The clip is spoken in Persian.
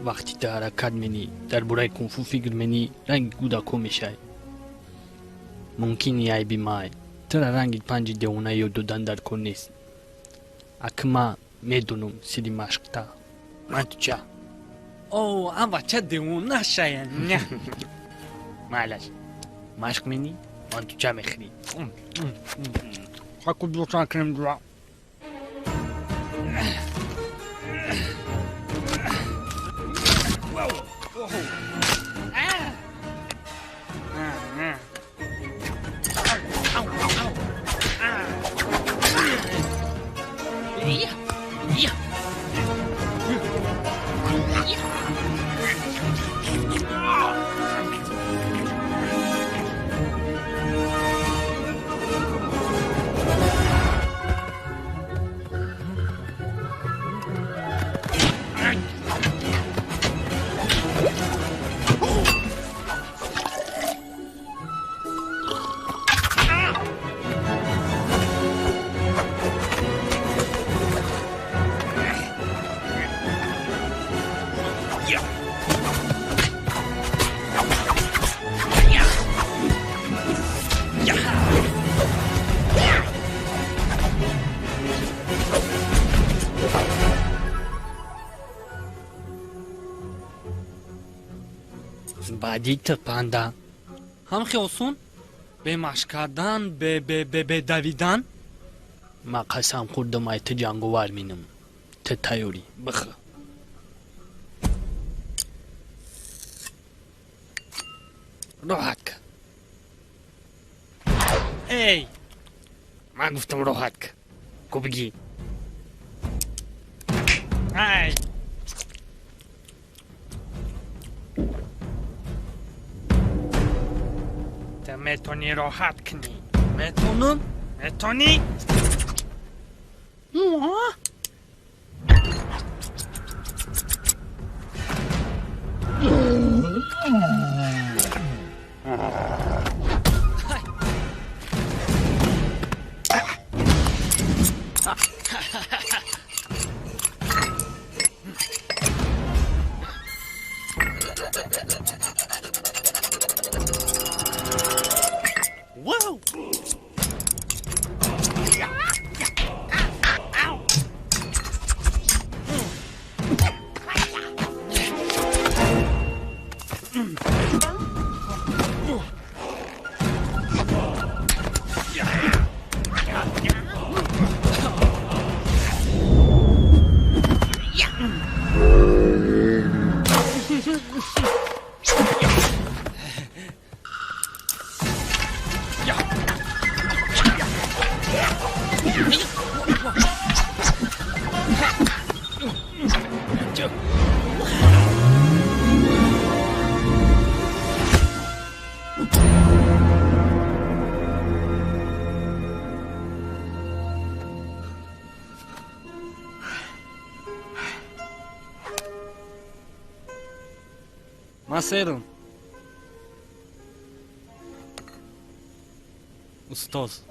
وقتی در حرکت منی در برای کنفو فکر منی رنگ گوداکو میشه. ممکنی ای بیمای ترا رنگ پنج دیونه یا دودن در کن نیست. اکما میدونم سیدی مشق تا من تو چه؟ اوه اما چه دیونه شاید نه معلش مشق منی من تو چه میخری؟ حکو دوستان کریم دورا بعدی تا پاندا هم خیاسون به مشق کردن به دویدن ما قسم خوردم ای تا جنگوار مینم تا تایوری بخه راحت که ای من گفتم راحت که کو بگی ای تو میتونی راحت کنی میتونم میتونی واو Масерон. Устоз.